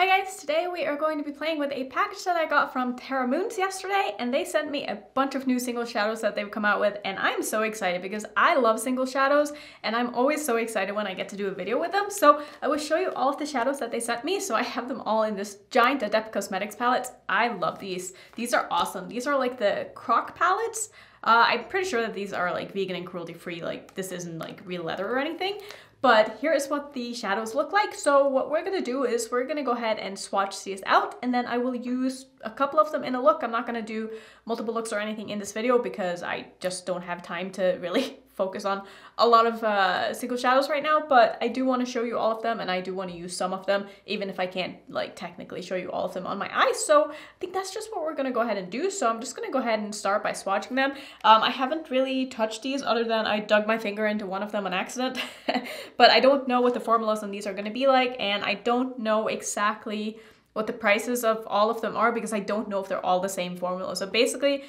Hi guys, today we are going to be playing with a package that I got from Terra Moons yesterday, and they sent me a bunch of new single shadows that they've come out with, and I'm so excited because I love single shadows and I'm always so excited when I get to do a video with them. So I will show you all of the shadows that they sent me. So I have them all in this giant Annette Cosmetics palettes. I love these. These are awesome. These are like the croc palettes. I'm pretty sure that these are like vegan and cruelty free, like this isn't like real leather or anything. But here is what the shadows look like. So what we're gonna do is we're gonna go ahead and swatch these out, and then I will use a couple of them in a look. I'm not gonna do multiple looks or anything in this video because I just don't have time to really focus on a lot of single shadows right now, but I do want to show you all of them, and I do want to use some of them, even if I can't like technically show you all of them on my eyes. So I think that's just what we're gonna go ahead and do. So I'm just gonna go ahead and start by swatching them. I haven't really touched these other than I dug my finger into one of them on accident, but I don't know what the formulas on these are gonna be like, and I don't know exactly what the prices of all of them are because I don't know if they're all the same formula. So basically,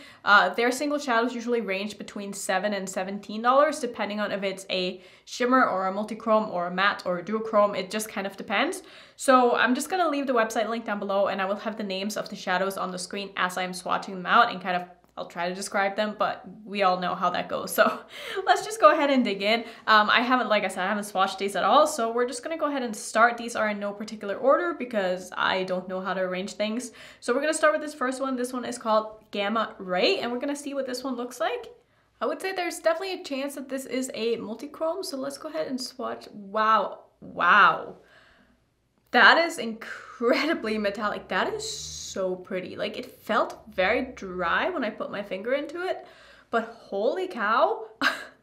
their single shadows usually range between $7 and $17, depending on if it's a shimmer or a multi-chrome or a matte or a duochrome. It just kind of depends. So I'm just gonna leave the website link down below, and I will have the names of the shadows on the screen as I'm swatching them out, and kind of I'll try to describe them, but we all know how that goes. So let's just go ahead and dig in. I haven't, like I said, I haven't swatched these at all. So we're just gonna go ahead and start. These are in no particular order because I don't know how to arrange things. So we're gonna start with this first one. This one is called Gamma Ray, and we're gonna see what this one looks like. I would say there's definitely a chance that this is a multi-chrome. So let's go ahead and swatch. Wow, wow. That is incredibly metallic. That is so pretty. Like, it felt very dry when I put my finger into it, but holy cow,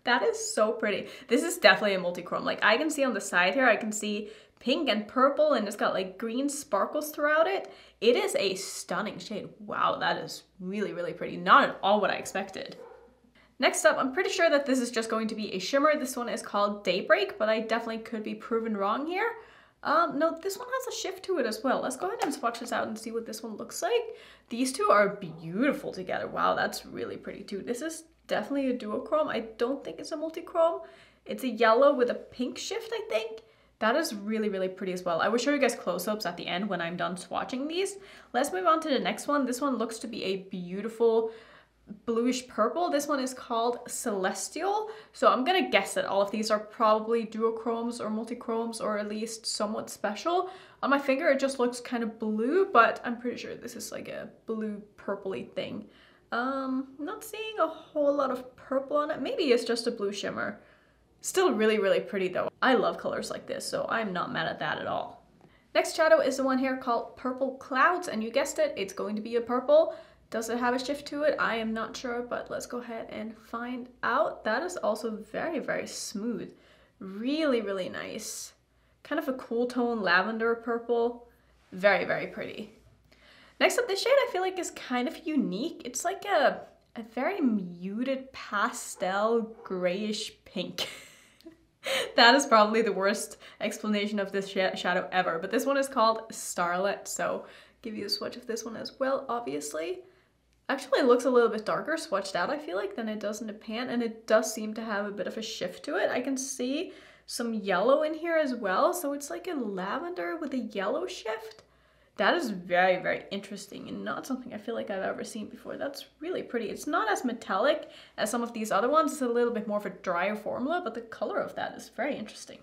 that is so pretty. This is definitely a multi-chrome. Like, I can see on the side here, I can see pink and purple, and it's got like green sparkles throughout it. It is a stunning shade. Wow, that is really, really pretty. Not at all what I expected. Next up, I'm pretty sure that this is just going to be a shimmer. This one is called Daybreak, but I definitely could be proven wrong here. No, this one has a shift to it as well. Let's go ahead and swatch this out and see what this one looks like. These two are beautiful together. Wow, that's really pretty too. This is definitely a duochrome. I don't think it's a multi-chrome. It's a yellow with a pink shift, I think. That is really, really pretty as well. I will show you guys close-ups at the end when I'm done swatching these. Let's move on to the next one. This one looks to be a beautiful bluish purple. This one is called Celestial. So I'm gonna guess that all of these are probably duochromes or multi-chromes, or at least somewhat special. On my finger it just looks kind of blue, but I'm pretty sure this is like a blue purpley thing. Not seeing a whole lot of purple on it. Maybe it's just a blue shimmer. Still really, really pretty though. I love colors like this, so I'm not mad at that at all. Next shadow is the one here called Purple Clouds, and you guessed it, it's going to be a purple. Does it have a shift to it? I am not sure, but let's go ahead and find out. That is also very, very smooth. Really, really nice. Kind of a cool tone lavender purple. Very, very pretty. Next up, this shade I feel like is kind of unique. It's like a very muted pastel grayish pink. That is probably the worst explanation of this shadow ever, but this one is called Starlet, so give you a swatch of this one as well, obviously. Actually, it looks a little bit darker swatched out, I feel like, than it does in the pan, and it does seem to have a bit of a shift to it. I can see some yellow in here as well, so it's like a lavender with a yellow shift. That is very, very interesting and not something I feel like I've ever seen before. That's really pretty. It's not as metallic as some of these other ones. It's a little bit more of a drier formula, but the color of that is very interesting.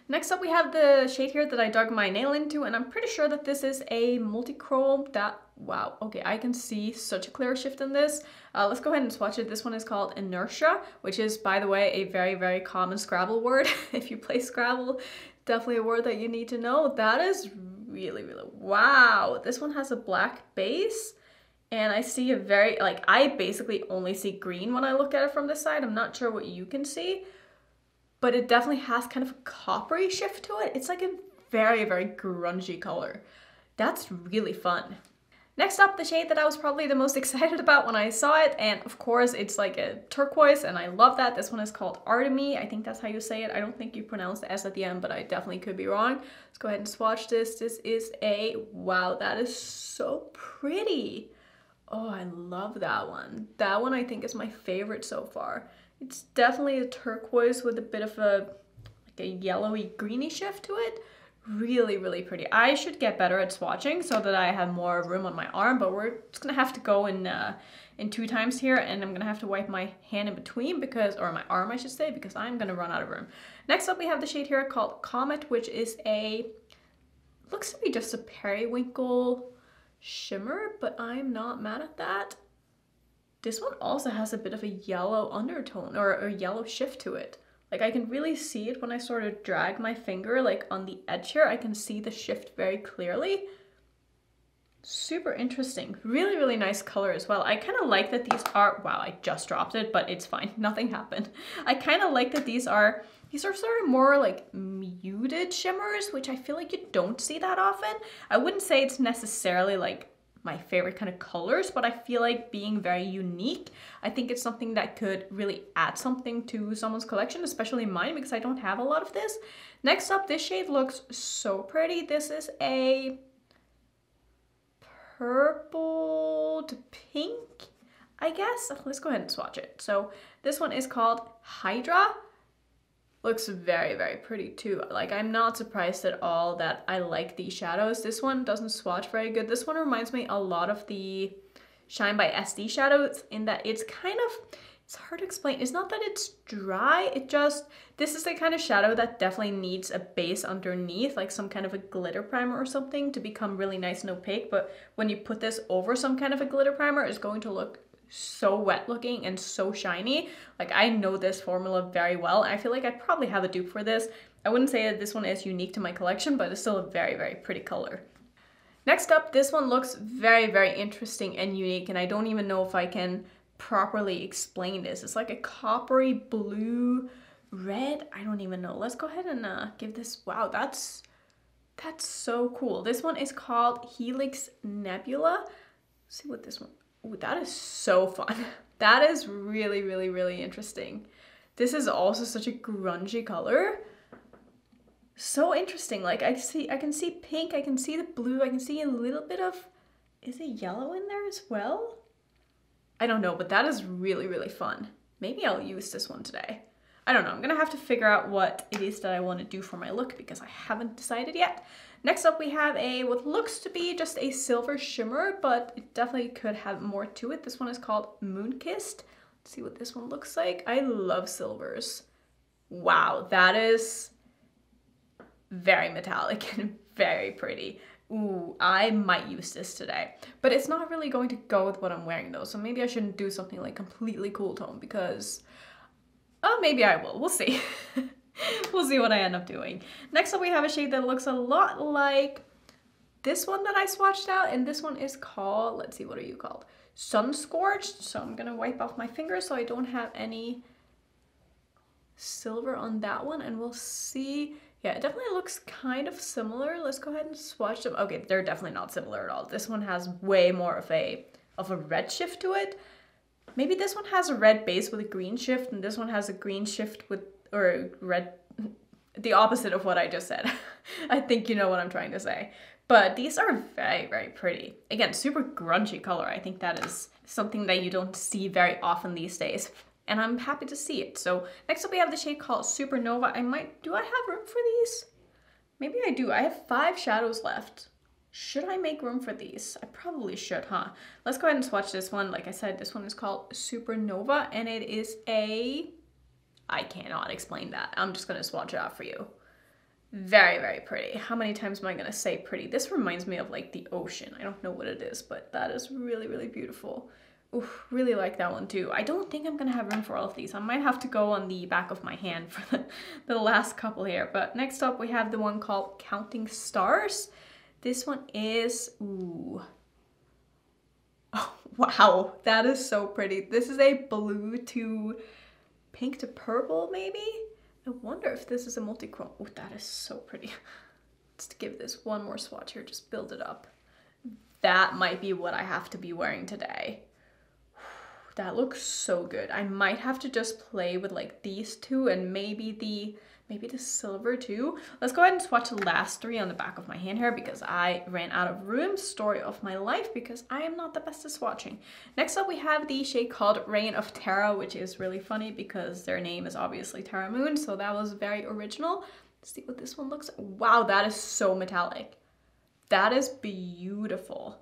Next up, we have the shade here that I dug my nail into, and I'm pretty sure that this is a multi-chrome. Wow, okay, I can see such a clear shift in this. Let's go ahead and swatch it. This one is called Inertia, which is, by the way, a very, very common Scrabble word. If you play Scrabble, definitely a word that you need to know. That is really, really, wow. This one has a black base, and I see a very, like, I basically only see green when I look at it from this side. I'm not sure what you can see, but it definitely has kind of a coppery shift to it. It's like a very, very grungy color. That's really fun. Next up, the shade that I was probably the most excited about when I saw it, and of course it's like a turquoise, and I love that. This one is called Artemis. I think that's how you say it. I don't think you pronounce the S at the end, but I definitely could be wrong. Let's go ahead and swatch this. This is a, wow, that is so pretty. Oh, I love that one. That one I think is my favorite so far. It's definitely a turquoise with a bit of a, like a yellowy greeny shift to it. Really, really pretty. I should get better at swatching so that I have more room on my arm, but we're just gonna have to go in 2 times here, and I'm gonna have to wipe my hand in between because, or my arm I should say, because I'm gonna run out of room. Next up we have the shade here called Comet, which is looks to be just a periwinkle shimmer, but I'm not mad at that. This one also has a bit of a yellow undertone or a yellow shift to it. Like I can really see it when I sort of drag my finger like on the edge here. I can see the shift very clearly. Super interesting. Really, really nice color as well. I kind of like that these are, wow, I just dropped it, but it's fine. Nothing happened. I kind of like that these are sort of more like muted shimmers, which I feel like you don't see that often. I wouldn't say it's necessarily like my favorite kind of colors, but I feel like being very unique, I think it's something that could really add something to someone's collection, especially mine, because I don't have a lot of this. Next up, this shade looks so pretty. This is a purple to pink, I guess. Let's go ahead and swatch it. So this one is called Hydra. Looks very, very pretty too. Like, I'm not surprised at all that I like these shadows. This one doesn't swatch very good. This one reminds me a lot of the Shine by SD shadows in that it's kind of, it's hard to explain. It's not that it's dry, this is the kind of shadow that definitely needs a base underneath, like some kind of a glitter primer or something to become really nice and opaque. But when you put this over some kind of a glitter primer, it's going to look so wet looking and so shiny. Like, I know this formula very well. I feel like I probably have a dupe for this. I wouldn't say that this one is unique to my collection, but it's still a very, very pretty color. Next up, this one looks very, very interesting and unique, and I don't even know if I can properly explain this. It's like a coppery blue red. I don't even know. Let's go ahead and give this, wow, that's so cool. This one is called Helix Nebula. Let's see what this one, ooh, that is so fun. That is really, really, really interesting. This is also such a grungy color. So interesting. Like, I can see pink, I can see the blue, I can see a little bit of, is it yellow in there as well? I don't know, but that is really, really fun. Maybe I'll use this one today. I don't know. I'm gonna have to figure out what it is that I want to do for my look because I haven't decided yet. Next up we have what looks to be just a silver shimmer, but it definitely could have more to it. This one is called Moonkissed. Let's see what this one looks like. I love silvers. Wow, that is very metallic and very pretty. Ooh, I might use this today, but it's not really going to go with what I'm wearing though, so maybe I shouldn't do something like completely cool tone because, oh, maybe I will. We'll see. We'll see what I end up doing. Next up we have a shade that looks a lot like this one that I swatched out, and this one is called, let's see, what are you called? Sun Scorched. So I'm gonna wipe off my fingers so I don't have any silver on that one, and we'll see. Yeah, it definitely looks kind of similar. Let's go ahead and swatch them. Okay, they're definitely not similar at all. This one has way more of a red shift to it. Maybe this one has a red base with a green shift, and this one has a green shift with, or red, the opposite of what I just said. I think you know what I'm trying to say. But these are very, very pretty. Again, super grungy color. I think that is something that you don't see very often these days, and I'm happy to see it. So next up we have the shade called Supernova. Do I have room for these? Maybe I do. I have 5 shadows left. Should I make room for these? I probably should, huh? Let's go ahead and swatch this one. Like I said, this one is called Supernova, and it is I cannot explain that. I'm just gonna swatch it out for you. Very, very pretty. How many times am I gonna say pretty? This reminds me of like the ocean. I don't know what it is, but that is really, really beautiful. Ooh, really like that one too. I don't think I'm gonna have room for all of these. I might have to go on the back of my hand for the last couple here. But next up we have the one called Counting Stars. This one is, ooh. Oh, wow, that is so pretty. This is a blue to pink to purple, maybe? I wonder if this is a multi-chrome. Oh, that is so pretty. Let's give this one more swatch here, just build it up. That might be what I have to be wearing today. That looks so good. I might have to just play with like these two and maybe the silver too. Let's go ahead and swatch the last 3 on the back of my hand here because I ran out of room. Story of my life, because I am not the best at swatching. Next up we have the shade called Reign of Terra, which is really funny because their name is obviously Terra Moons, so that was very original. Let's see what this one looks like. Wow, that is so metallic. That is beautiful.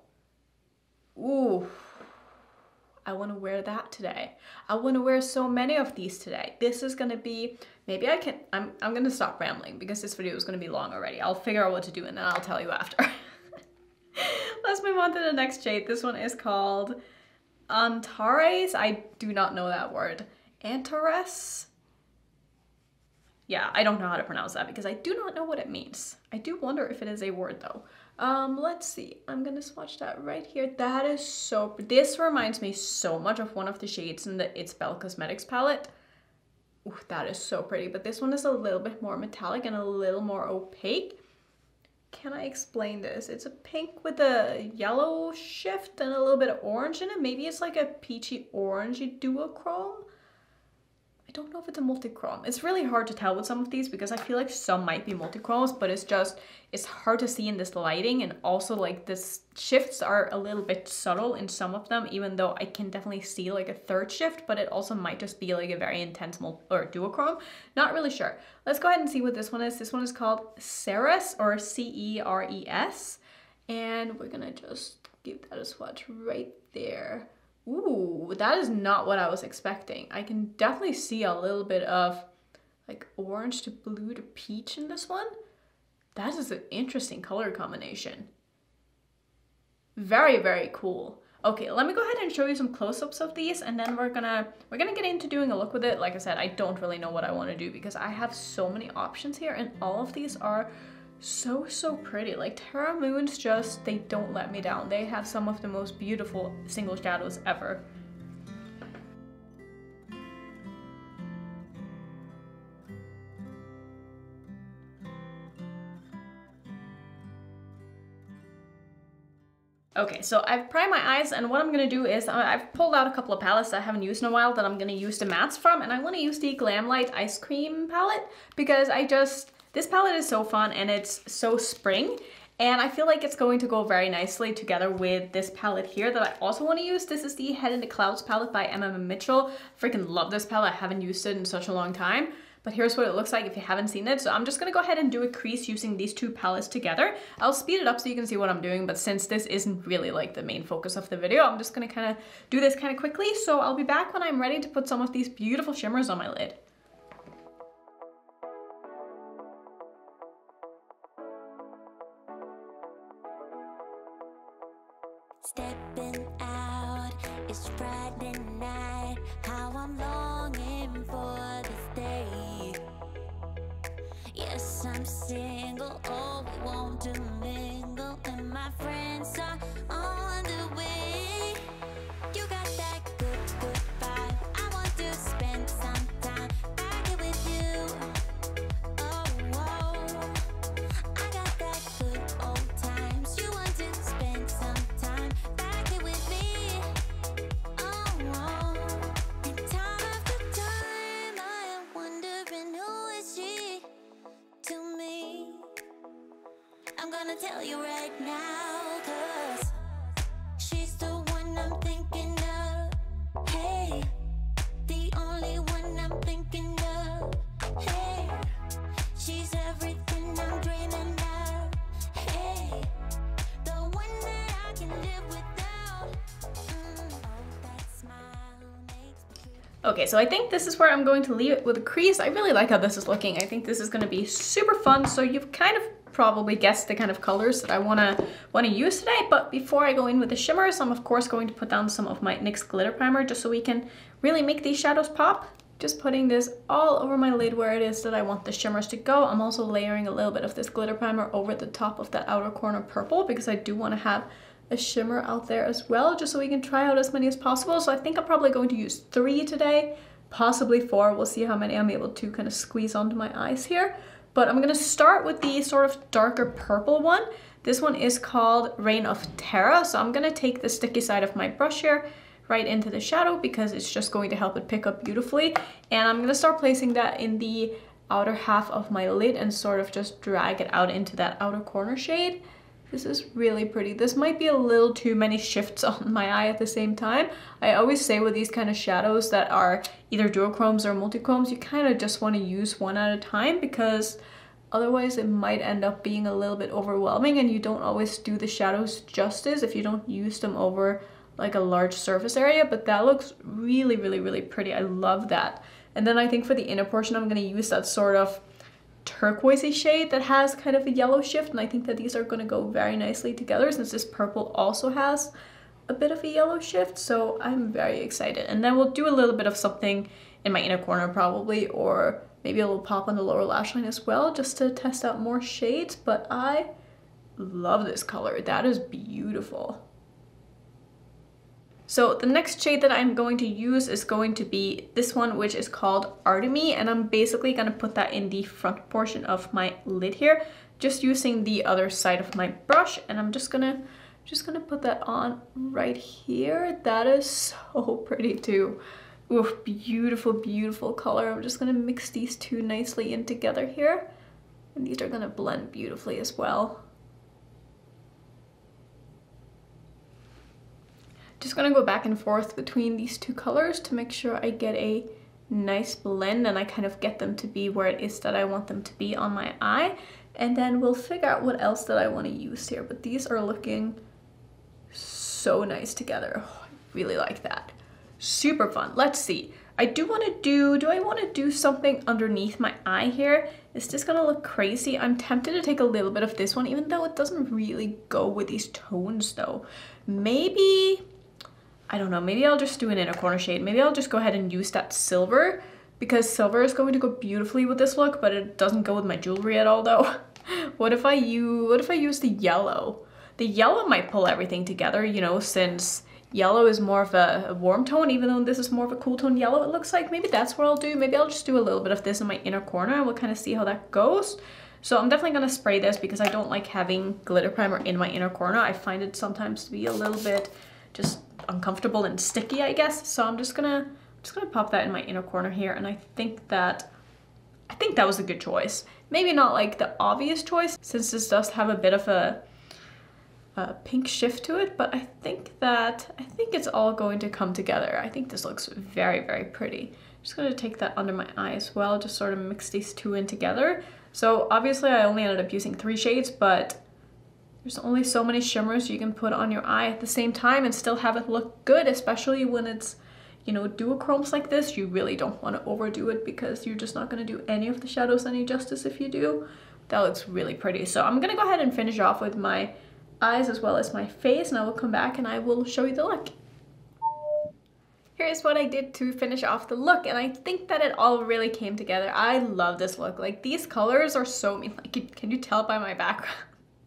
Ooh, I want to wear that today. I want to wear so many of these today. This is gonna be, maybe I can, I'm gonna stop rambling because this video is gonna be long already. I'll figure out what to do and then I'll tell you after. Let's move on to the next shade. This one is called Antares. I do not know that word. Antares? Yeah, I don't know how to pronounce that because I do not know what it means. I do wonder if it is a word though. Let's see. I'm gonna swatch that right here. That is so, this reminds me so much of one of the shades in the It's Belle Cosmetics palette. Ooh, that is so pretty, but this one is a little bit more metallic and a little more opaque. Can I explain this? It's a pink with a yellow shift and a little bit of orange in it. Maybe it's like a peachy orangey duochrome. I don't know if it's a multichrome. It's really hard to tell with some of these because I feel like some might be multichromes, but it's hard to see in this lighting, and also like the shifts are a little bit subtle in some of them, even though I can definitely see like a third shift, but it also might just be like a very intense or duochrome. Not really sure. Let's go ahead and see what this one is. This one is called Ceres, or Ceres, and we're gonna just give that a swatch right there. Ooh, that is not what I was expecting. I can definitely see a little bit of like orange to blue to peach in this one. That is an interesting color combination. Very, very cool. Okay, let me go ahead and show you some close-ups of these, and then we're gonna get into doing a look with it. Like I said, I don't really know what I want to do because I have so many options here, and all of these are so pretty. Like Terra Moons, just, they don't let me down. They have some of the most beautiful single shadows ever. Okay, so I've primed my eyes, and what I'm gonna do is I've pulled out a couple of palettes that I haven't used in a while that I'm gonna use the mattes from, and I want to use the Glamlite Ice Cream palette because this palette is so fun and it's so spring, and I feel like it's going to go very nicely together with this palette here that I also want to use. This is the Head in the Clouds palette by Emma Mitchell. Freaking love this palette. I haven't used it in such a long time, but here's what it looks like if you haven't seen it. So I'm just gonna go ahead and do a crease using these two palettes together. I'll speed it up so you can see what I'm doing, but since this isn't really like the main focus of the video, I'm just gonna kind of do this kind of quickly. So I'll be back when I'm ready to put some of these beautiful shimmers on my lid. Stepping out, it's Friday night. How I'm longing for this day. Yes, I'm single, oh, we won't do mingle, and my friends are on the way. You got that good vibe. I want to spend some time back here with you. Oh, I got that good old times. You want to spend some time back here with me. Oh, and time after time I am wondering who is she to me. I'm gonna tell you right now, 'cause she's the one I'm thinking of. Hey, the only one I'm thinking of. Hey, she's everything I'm dreaming of. Hey, the one that I can live without. That smile makes me feel. Okay, so I think this is where I'm going to leave it with a crease. I really like how this is looking. I think this is gonna be super fun. So you've kind of probably guessed the kind of colors that I wanna use today. But before I go in with the shimmers, I'm of course going to put down some of my NYX glitter primer just so we can really make these shadows pop. Just putting this all over my lid where it is that I want the shimmers to go. I'm also layering a little bit of this glitter primer over the top of that outer corner purple because I do want to have a shimmer out there as well, just so we can try out as many as possible. So I think I'm probably going to use 3 today, possibly 4. We'll see how many I'm able to kind of squeeze onto my eyes here. But I'm gonna start with the sort of darker purple one. This one is called Reign of Terra. So I'm gonna take the sticky side of my brush here right into the shadow because it's just going to help it pick up beautifully. And I'm gonna start placing that in the outer half of my lid and sort of just drag it out into that outer corner shade. This is really pretty. This might be a little too many shifts on my eye at the same time. I always say with these kind of shadows that are either duochromes or multichromes, you kind of just want to use one at a time because Otherwise, it might end up being a little bit overwhelming and you don't always do the shadows justice if you don't use them over like a large surface area, but that looks really, really, really pretty. I love that. And then I think for the inner portion, I'm going to use that sort of turquoisey shade that has kind of a yellow shift, and I think that these are going to go very nicely together since this purple also has a bit of a yellow shift, so I'm very excited. And then we'll do a little bit of something in my inner corner probably, or maybe a little pop on the lower lash line as well, just to test out more shades. But I love this color. That is beautiful. So the next shade that I'm going to use is going to be this one, which is called Artemis, and I'm basically going to put that in the front portion of my lid here, just using the other side of my brush, and I'm just gonna put that on right here. That is so pretty too. Oof, beautiful, beautiful color. I'm just gonna mix these two nicely in together here. And these are gonna blend beautifully as well. Just gonna go back and forth between these two colors to make sure I get a nice blend and I kind of get them to be where it is that I want them to be on my eye. And then we'll figure out what else that I want to use here. But these are looking so nice together. Oh, I really like that. Super fun. Let's see. I do want to do I want to do something underneath my eye here? Is this gonna look crazy? I'm tempted to take a little bit of this one, even though it doesn't really go with these tones though. Maybe, I don't know, maybe I'll just do an inner corner shade. Maybe I'll just go ahead and use that silver, because silver is going to go beautifully with this look, but it doesn't go with my jewelry at all though. What if I use the yellow? The yellow might pull everything together, you know, since yellow is more of a warm tone, even though this is more of a cool tone yellow, it looks like. Maybe that's what I'll do. Maybe I'll just do a little bit of this in my inner corner and we'll kind of see how that goes. So I'm definitely going to spray this because I don't like having glitter primer in my inner corner. I find it sometimes to be a little bit just uncomfortable and sticky, I guess. So I'm just gonna pop that in my inner corner here, and I think that was a good choice. Maybe not like the obvious choice, since this does have a bit of a pink shift to it, but I think it's all going to come together. I think this looks very, very pretty. Just gonna take that under my eye as well, just sort of mix these two in together. So obviously I only ended up using 3 shades, but there's only so many shimmers you can put on your eye at the same time and still have it look good, especially when it's, you know, duochromes like this. You really don't want to overdo it because you're just not going to do any of the shadows any justice if you do. That looks really pretty. So I'm going to go ahead and finish off with my eyes as well as my face, and I will come back and I will show you the look. Here's what I did to finish off the look, and I think that it all really came together. I love this look. Like, these colors are so, like, can you tell by my background?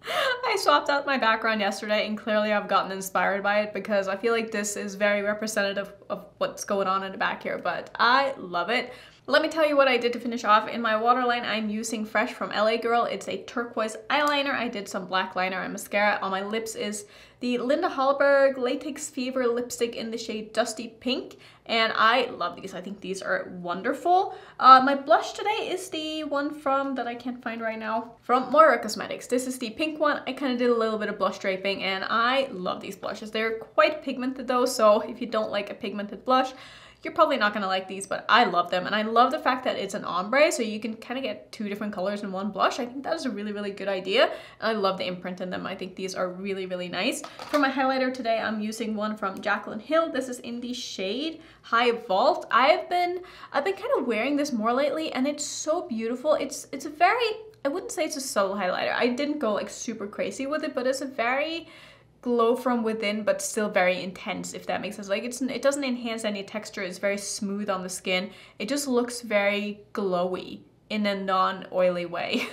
I swapped out my background yesterday and clearly I've gotten inspired by it because I feel like this is very representative of what's going on in the back here, but I love it. Let me tell you what I did to finish off. In my waterline, I'm using Fresh from LA Girl. It's a turquoise eyeliner. I did some black liner and mascara. On my lips is the Linda Hallberg Latex Fever lipstick in the shade Dusty Pink. And I love these. I think these are wonderful. My blush today is the one that I can't find right now, from Moira Cosmetics. This is the pink one. I kind of did a little bit of blush draping and I love these blushes. They're quite pigmented though, so if you don't like a pigmented blush, you're probably not gonna like these, but I love them. And I love the fact that it's an ombre, so you can kind of get 2 different colors in one blush. I think that is a really, really good idea. And I love the imprint in them. I think these are really, really nice. For my highlighter today, I'm using one from Jaclyn Hill. This is in the shade High Vault. I've been kind of wearing this more lately, and it's so beautiful. It's a very, I wouldn't say it's a subtle highlighter. I didn't go like super crazy with it, but it's a very glow from within, but still very intense, if that makes sense. Like, it doesn't enhance any texture. It's very smooth on the skin. It just looks very glowy in a non-oily way.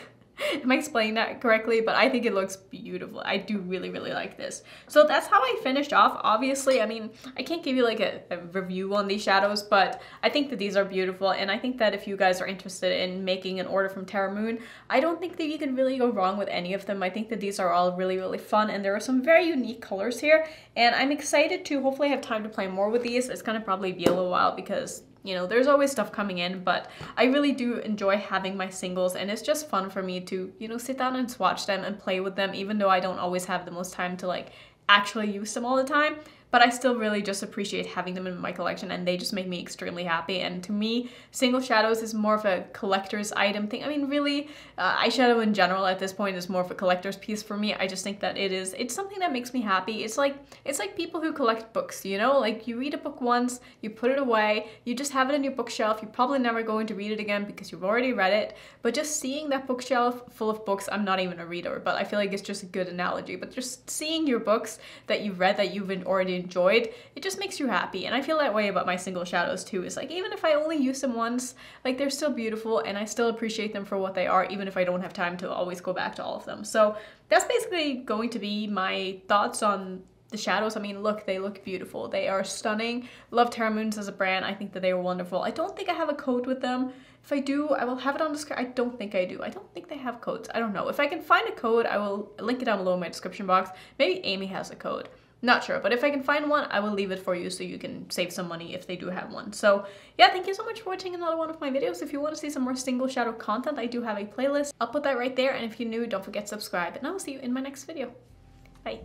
Am I explaining that correctly? But I think it looks beautiful. I do really, really like this. So that's how I finished off. Obviously, I mean, I can't give you like a review on these shadows, but I think that these are beautiful. And I think that if you guys are interested in making an order from Terra Moon, I don't think that you can really go wrong with any of them. I think that these are all really, really fun. And there are some very unique colors here. And I'm excited to hopefully have time to play more with these. It's gonna probably be a little while because, you know, there's always stuff coming in, but I really do enjoy having my singles, and it's just fun for me to, you know, sit down and swatch them and play with them, even though I don't always have the most time to like actually use them all the time. but I still really just appreciate having them in my collection, and they just make me extremely happy. And to me, single shadows is more of a collector's item thing. I mean, really, eyeshadow in general at this point is more of a collector's piece for me. I just think that it's something that makes me happy. It's like people who collect books, you know? Like, you read a book once, you put it away, you just have it in your bookshelf, you're probably never going to read it again because you've already read it, but just seeing that bookshelf full of books, I'm not even a reader, but I feel like it's just a good analogy, but just seeing your books that you've read, that you've already enjoyed, it just makes you happy. And I feel that way about my single shadows too. It's like, even if I only use them once, like, they're still beautiful and I still appreciate them for what they are, even if I don't have time to always go back to all of them. So that's basically going to be my thoughts on the shadows. I mean, look, they look beautiful. They are stunning. Love Terra Moons as a brand. I think that they are wonderful. I don't think I have a code with them. If I do, I will have it on the screen. I don't think I do. I don't think they have codes. I don't know. If I can find a code, I will link it down below in my description box. Maybe Amy has a code. Not sure, but if I can find one, I will leave it for you so you can save some money if they do have one. So yeah, thank you so much for watching another one of my videos. If you want to see some more single shadow content, I do have a playlist. I'll put that right there. And if you're new, don't forget to subscribe, and I will see you in my next video. Bye.